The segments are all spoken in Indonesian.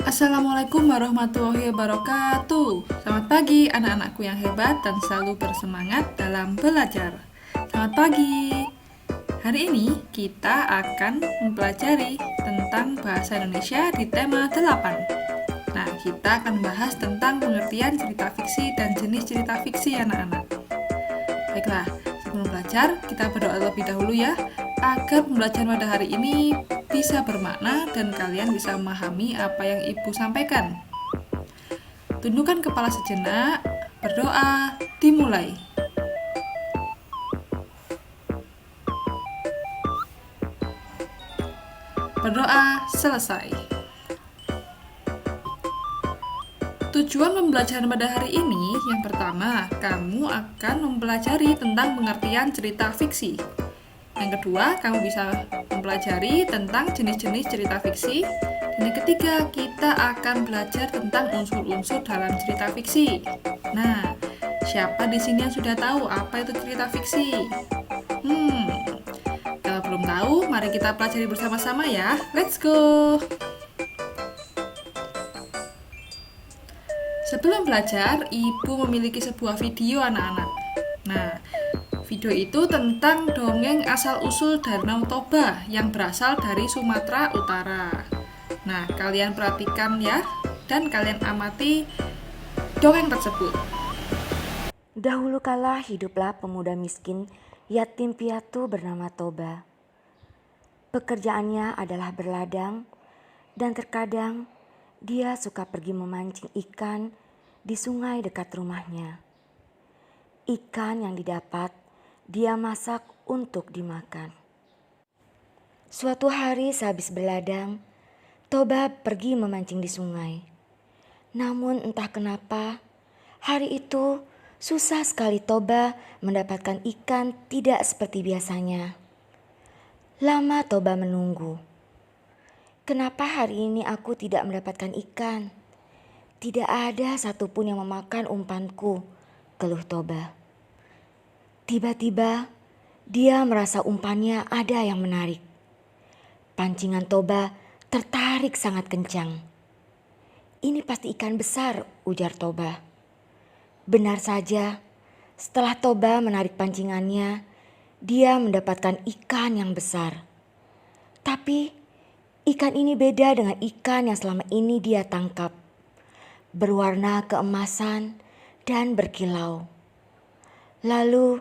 Assalamualaikum warahmatullahi wabarakatuh. Selamat pagi anak-anakku yang hebat dan selalu bersemangat dalam belajar. Selamat pagi. Hari ini kita akan mempelajari tentang bahasa Indonesia di tema 8. Nah, kita akan bahas tentang pengertian cerita fiksi dan jenis cerita fiksi anak-anak. Baiklah, sebelum belajar, kita berdoa lebih dahulu ya, agar pembelajaran pada hari ini bisa bermakna dan kalian bisa memahami apa yang Ibu sampaikan. Tundukkan kepala sejenak, berdoa, dimulai. Berdoa selesai. Tujuan pembelajaran pada hari ini, yang pertama, kamu akan mempelajari tentang pengertian cerita fiksi. Yang kedua, kamu bisa mempelajari tentang jenis-jenis cerita fiksi. Dan yang ketiga, kita akan belajar tentang unsur-unsur dalam cerita fiksi. Nah, siapa di sini yang sudah tahu apa itu cerita fiksi? Kalau belum tahu, mari kita pelajari bersama-sama ya. Let's go! Sebelum belajar, Ibu memiliki sebuah video anak-anak. Nah, video itu tentang dongeng asal-usul Danau Toba yang berasal dari Sumatera Utara. Nah, kalian perhatikan ya, dan kalian amati dongeng tersebut. Dahulu kala hiduplah pemuda miskin yatim piatu bernama Toba. Pekerjaannya adalah berladang dan terkadang dia suka pergi memancing ikan di sungai dekat rumahnya. Ikan yang didapat dia masak untuk dimakan. Suatu hari sehabis berladang, Toba pergi memancing di sungai. Namun entah kenapa, hari itu susah sekali Toba mendapatkan ikan tidak seperti biasanya. Lama Toba menunggu. Kenapa hari ini aku tidak mendapatkan ikan? Tidak ada satupun yang memakan umpanku, keluh Toba. Tiba-tiba dia merasa umpannya ada yang menarik. Pancingan Toba tertarik sangat kencang. Ini pasti ikan besar, ujar Toba. Benar saja, setelah Toba menarik pancingannya, dia mendapatkan ikan yang besar. Tapi ikan ini beda dengan ikan yang selama ini dia tangkap. Berwarna keemasan dan berkilau. Lalu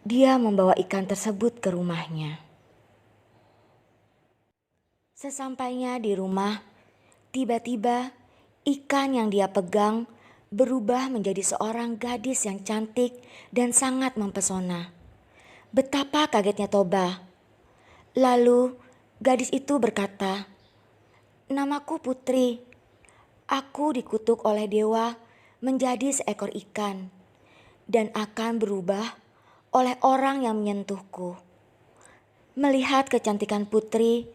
dia membawa ikan tersebut ke rumahnya. Sesampainya di rumah, tiba-tiba ikan yang dia pegang berubah menjadi seorang gadis yang cantik dan sangat mempesona. Betapa kagetnya Toba. Lalu gadis itu berkata, "Namaku Putri. Aku dikutuk oleh dewa menjadi seekor ikan dan akan berubah oleh orang yang menyentuhku." Melihat kecantikan Putri,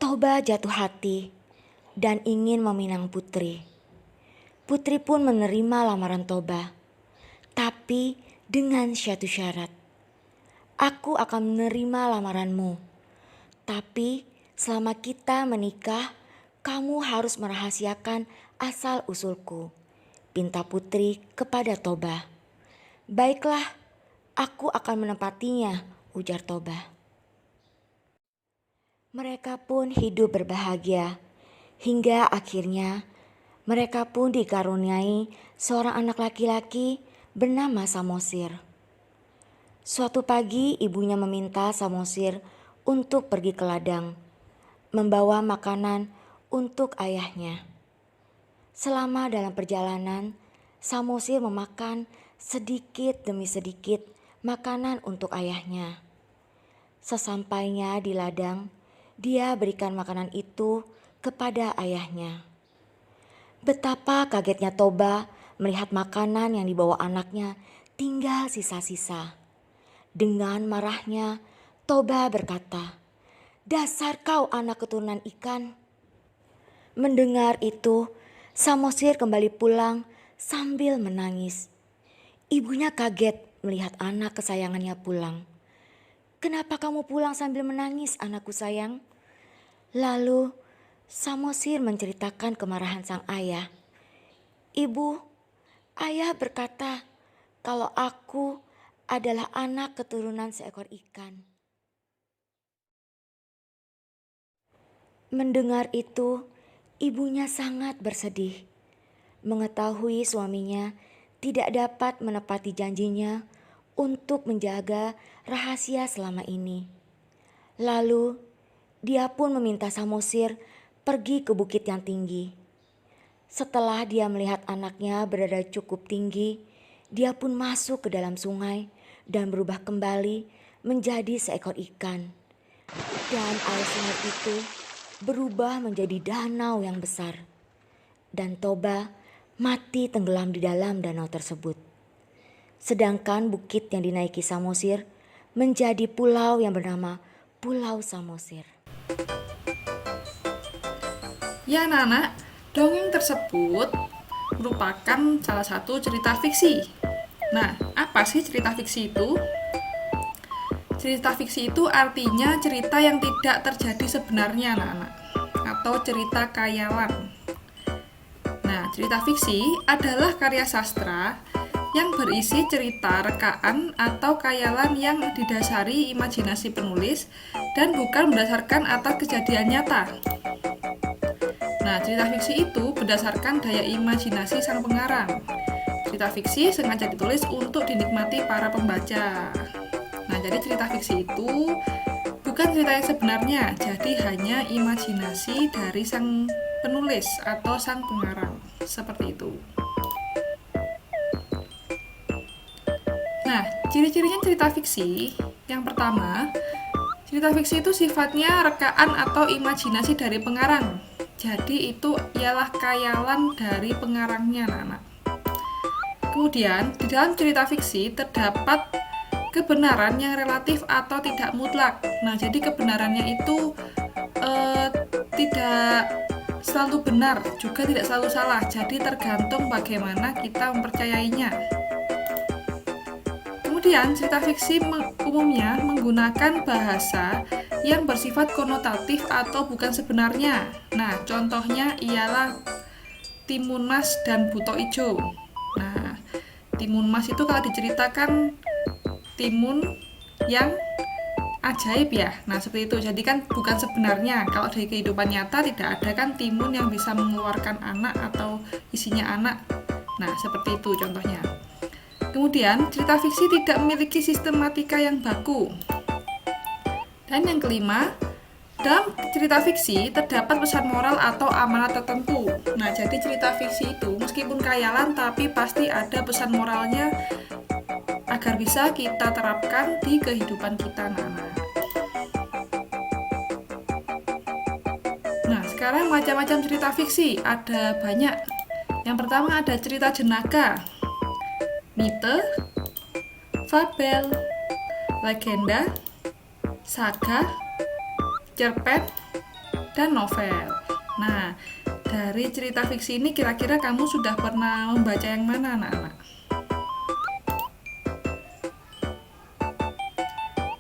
Toba jatuh hati dan ingin meminang Putri. Putri pun menerima lamaran Toba, tapi dengan satu syarat. "Aku akan menerima lamaranmu, tapi selama kita menikah, kamu harus merahasiakan asal-usulku," pinta Putri kepada Toba. "Baiklah, aku akan menepatinya," ujar Toba. Mereka pun hidup berbahagia, hingga akhirnya mereka pun dikaruniai seorang anak laki-laki bernama Samosir. Suatu pagi ibunya meminta Samosir untuk pergi ke ladang, membawa makanan untuk ayahnya. Selama dalam perjalanan, Samosir memakan sedikit demi sedikit makanan untuk ayahnya. Sesampainya di ladang, dia berikan makanan itu kepada ayahnya. Betapa kagetnya Toba melihat makanan yang dibawa anaknya tinggal sisa-sisa. Dengan marahnya, Toba berkata, "Dasar kau anak keturunan ikan." Mendengar itu, Samosir kembali pulang sambil menangis. Ibunya kaget melihat anak kesayangannya pulang. "Kenapa kamu pulang sambil menangis, anakku sayang?" Lalu Samosir menceritakan kemarahan sang ayah. Ibu, ayah berkata kalau aku adalah anak keturunan seekor ikan. Mendengar itu, ibunya sangat bersedih. Mengetahui suaminya tidak dapat menepati janjinya untuk menjaga rahasia selama ini. Lalu, dia pun meminta Samosir pergi ke bukit yang tinggi. Setelah dia melihat anaknya berada cukup tinggi, dia pun masuk ke dalam sungai dan berubah kembali menjadi seekor ikan. Dan air sungai itu berubah menjadi danau yang besar. Dan Toba mati tenggelam di dalam danau tersebut. Sedangkan bukit yang dinaiki Samosir menjadi pulau yang bernama Pulau Samosir. Ya anak-anak, dongeng tersebut merupakan salah satu cerita fiksi. Nah, apa sih cerita fiksi itu? Cerita fiksi itu artinya cerita yang tidak terjadi sebenarnya anak-anak, atau cerita khayalan. Nah, cerita fiksi adalah karya sastra yang berisi cerita rekaan atau khayalan yang didasari imajinasi penulis dan bukan berdasarkan atas kejadian nyata. Nah, cerita fiksi itu berdasarkan daya imajinasi sang pengarang. Cerita fiksi sengaja ditulis untuk dinikmati para pembaca. Nah, jadi cerita fiksi itu bukan cerita yang sebenarnya, jadi hanya imajinasi dari sang penulis atau sang pengarang. Seperti itu. Nah, ciri-cirinya cerita fiksi, yang pertama, cerita fiksi itu sifatnya rekaan atau imajinasi dari pengarang. Jadi itu ialah khayalan dari pengarangnya, anak-anak. Kemudian, di dalam cerita fiksi terdapat kebenaran yang relatif atau tidak mutlak. Nah, jadi kebenarannya itu tidak selalu benar, juga tidak selalu salah. Jadi tergantung bagaimana kita mempercayainya. Kemudian, cerita fiksi umumnya menggunakan bahasa yang bersifat konotatif atau bukan sebenarnya. Nah, contohnya ialah Timun Mas dan Buto Ijo. Nah, Timun Mas itu kalau diceritakan timun yang ajaib ya. Nah, seperti itu. Jadi kan bukan sebenarnya. Kalau dari kehidupan nyata tidak ada kan timun yang bisa mengeluarkan anak atau isinya anak. Nah, seperti itu contohnya. Kemudian, cerita fiksi tidak memiliki sistematika yang baku. Dan yang kelima, dalam cerita fiksi terdapat pesan moral atau amanat tertentu. Nah, jadi cerita fiksi itu meskipun khayalan tapi pasti ada pesan moralnya agar bisa kita terapkan di kehidupan kita, anak-anak. Nah, sekarang macam-macam cerita fiksi ada banyak. Yang pertama ada cerita jenaka, mite, fabel, legenda, saga, cerpen, dan novel. Nah, dari cerita fiksi ini kira-kira kamu sudah pernah membaca yang mana, anak-anak?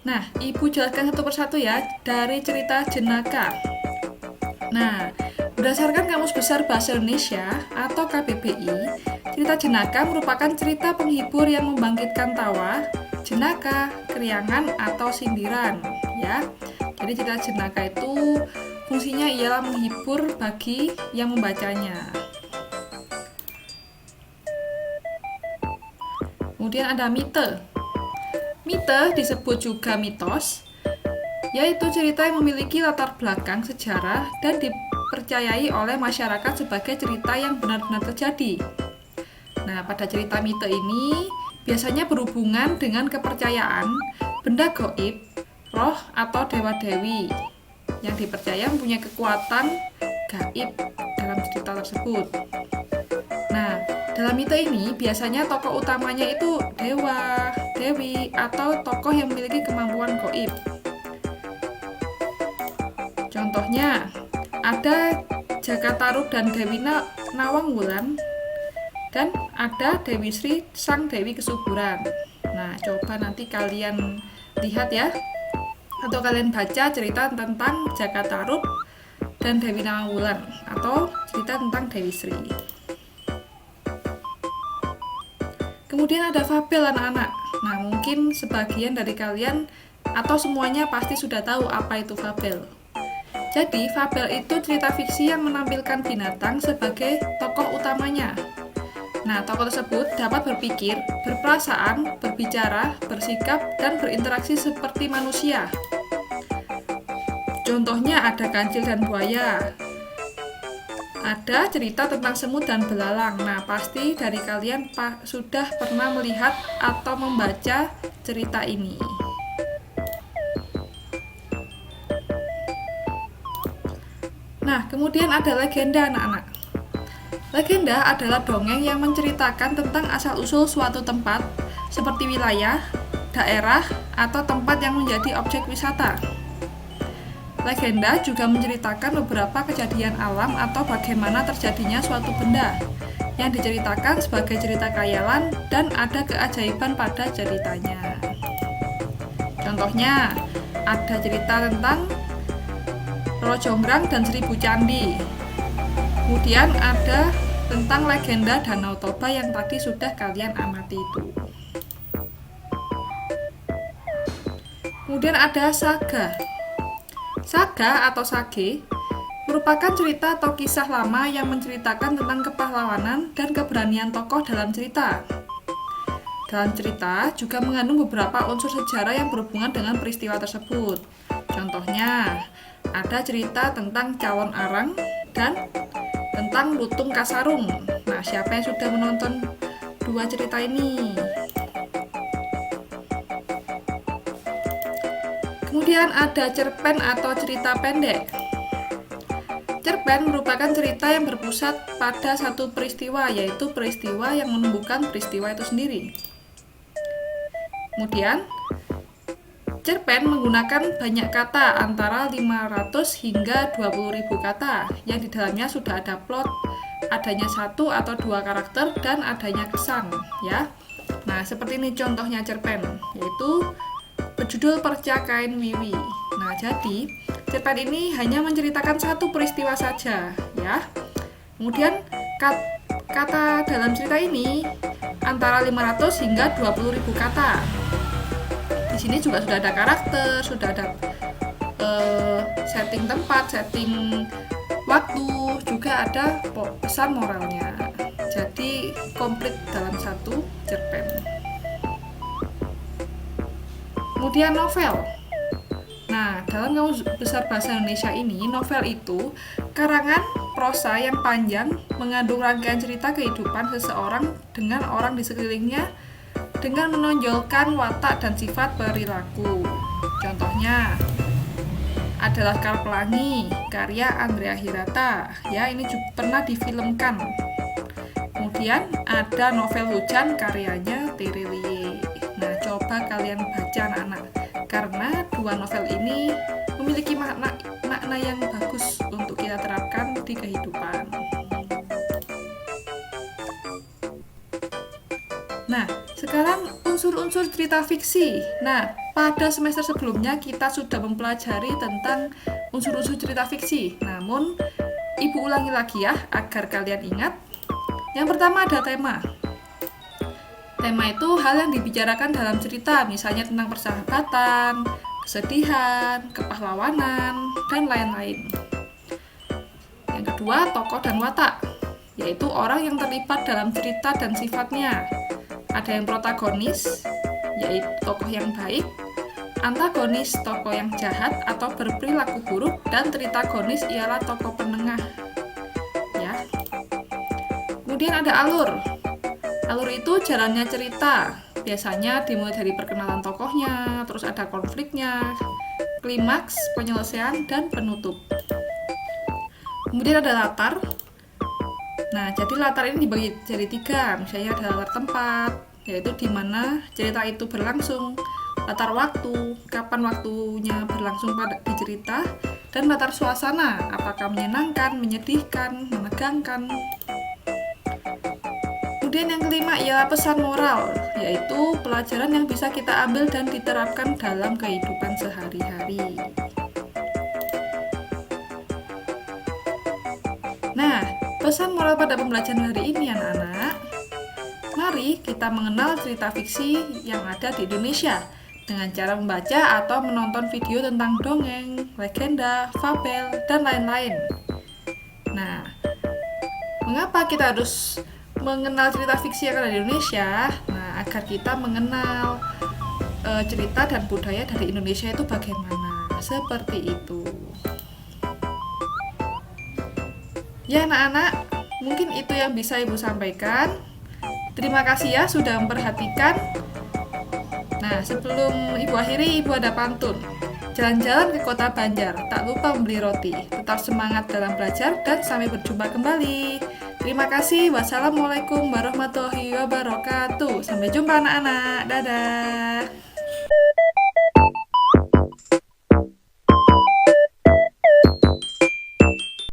Nah, Ibu jelaskan satu persatu ya dari cerita jenaka. Nah, berdasarkan Kamus Besar Bahasa Indonesia atau KBBI, cerita jenaka merupakan cerita penghibur yang membangkitkan tawa, jenaka, keriangan, atau sindiran, ya. Jadi cerita jenaka itu fungsinya ialah menghibur bagi yang membacanya. Kemudian ada mite. Mite disebut juga mitos, yaitu cerita yang memiliki latar belakang sejarah dan dipercayai oleh masyarakat sebagai cerita yang benar-benar terjadi. Nah, pada cerita mite ini biasanya berhubungan dengan kepercayaan benda gaib, roh atau dewa-dewi yang dipercaya mempunyai kekuatan gaib dalam cerita tersebut. Nah, dalam mite ini biasanya tokoh utamanya itu dewa, dewi, atau tokoh yang memiliki kemampuan gaib. Contohnya, ada Jakatarub dan Dewi Nawangwulan, dan ada Dewi Sri, sang Dewi Kesuburan. Nah, coba nanti kalian lihat ya, atau kalian baca cerita tentang Jakatarub dan Dewi Nawangwulan atau cerita tentang Dewi Sri. Kemudian ada fabel anak-anak. Nah, mungkin sebagian dari kalian atau semuanya pasti sudah tahu apa itu fabel. Jadi, fabel itu cerita fiksi yang menampilkan binatang sebagai tokoh utamanya. Nah, tokoh tersebut dapat berpikir, berperasaan, berbicara, bersikap, dan berinteraksi seperti manusia. Contohnya ada kancil dan buaya. Ada cerita tentang semut dan belalang. Nah, pasti dari kalian sudah pernah melihat atau membaca cerita ini. Nah, kemudian ada legenda anak-anak. Legenda adalah dongeng yang menceritakan tentang asal-usul suatu tempat, seperti wilayah, daerah, atau tempat yang menjadi objek wisata. Legenda juga menceritakan beberapa kejadian alam atau bagaimana terjadinya suatu benda, yang diceritakan sebagai cerita khayalan dan ada keajaiban pada ceritanya. Contohnya, ada cerita tentang Roro Jonggrang dan Seribu Candi. Kemudian ada tentang legenda Danau Toba yang tadi sudah kalian amati itu. Kemudian ada saga. Saga atau sage merupakan cerita atau kisah lama yang menceritakan tentang kepahlawanan dan keberanian tokoh dalam cerita. Dalam cerita juga mengandung beberapa unsur sejarah yang berhubungan dengan peristiwa tersebut. Contohnya, ada cerita tentang Cawon Arang dan tentang Lutung Kasarung. Nah, siapa yang sudah menonton dua cerita ini? Kemudian ada cerpen atau cerita pendek. Cerpen merupakan cerita yang berpusat pada satu peristiwa, yaitu peristiwa yang menumbuhkan peristiwa itu sendiri. Kemudian, cerpen menggunakan banyak kata antara 500 hingga 20.000 kata yang di dalamnya sudah ada plot, adanya satu atau dua karakter, dan adanya kesan, ya. Nah, seperti ini contohnya cerpen, yaitu berjudul Percakain Wiwi. Nah, jadi cerpen ini hanya menceritakan satu peristiwa saja, ya. Kemudian kata dalam cerita ini antara 500 hingga 20.000 kata. Di sini juga sudah ada karakter, sudah ada setting tempat, setting waktu, juga ada pesan moralnya. Jadi komplit dalam satu cerpen. Kemudian novel. Nah, dalam Kamus Besar Bahasa Indonesia ini, novel itu karangan prosa yang panjang mengandung rangkaian cerita kehidupan seseorang dengan orang di sekelilingnya dengan menonjolkan watak dan sifat perilaku. Contohnya adalah Laskar Pelangi, karya Andrea Hirata. Ya, ini juga pernah difilmkan. Kemudian ada novel Hujan, karyanya Terelie. Nah, coba kalian baca anak-anak, karena dua novel ini memiliki makna yang bagus untuk kita terapkan di kehidupan. Nah, sekarang unsur-unsur cerita fiksi. Nah, pada semester sebelumnya kita sudah mempelajari tentang unsur-unsur cerita fiksi. Namun, Ibu ulangi lagi ya, agar kalian ingat. Yang pertama ada tema. Tema itu hal yang dibicarakan dalam cerita, misalnya tentang persahabatan, kesedihan, kepahlawanan, dan lain-lain. Yang kedua, tokoh dan watak, yaitu orang yang terlibat dalam cerita dan sifatnya. Ada yang protagonis, yaitu tokoh yang baik, antagonis, tokoh yang jahat atau berperilaku buruk, dan tritagonis ialah tokoh penengah. Ya. Kemudian ada alur. Alur itu jalannya cerita, biasanya dimulai dari perkenalan tokohnya, terus ada konfliknya, klimaks, penyelesaian, dan penutup. Kemudian ada latar. Nah, jadi latar ini dibagi jadi 3, misalnya ada latar tempat, yaitu di mana cerita itu berlangsung, latar waktu, kapan waktunya berlangsung di cerita, dan latar suasana, apakah menyenangkan, menyedihkan, menegangkan. Kemudian yang kelima ialah pesan moral, yaitu pelajaran yang bisa kita ambil dan diterapkan dalam kehidupan sehari-hari. Nah, pesan moral pada pembelajaran hari ini anak-anak, mari kita mengenal cerita fiksi yang ada di Indonesia dengan cara membaca atau menonton video tentang dongeng, legenda, fabel, dan lain-lain. Nah, mengapa kita harus mengenal cerita fiksi yang ada di Indonesia? Nah, agar kita mengenal cerita dan budaya dari Indonesia itu bagaimana. Seperti itu. Ya anak-anak, mungkin itu yang bisa Ibu sampaikan. Terima kasih ya sudah memperhatikan. Nah, sebelum Ibu akhiri, Ibu ada pantun. Jalan-jalan ke kota Banjar, tak lupa membeli roti. Tetap semangat dalam belajar dan sampai berjumpa kembali. Terima kasih. Wassalamualaikum warahmatullahi wabarakatuh. Sampai jumpa anak-anak. Dadah.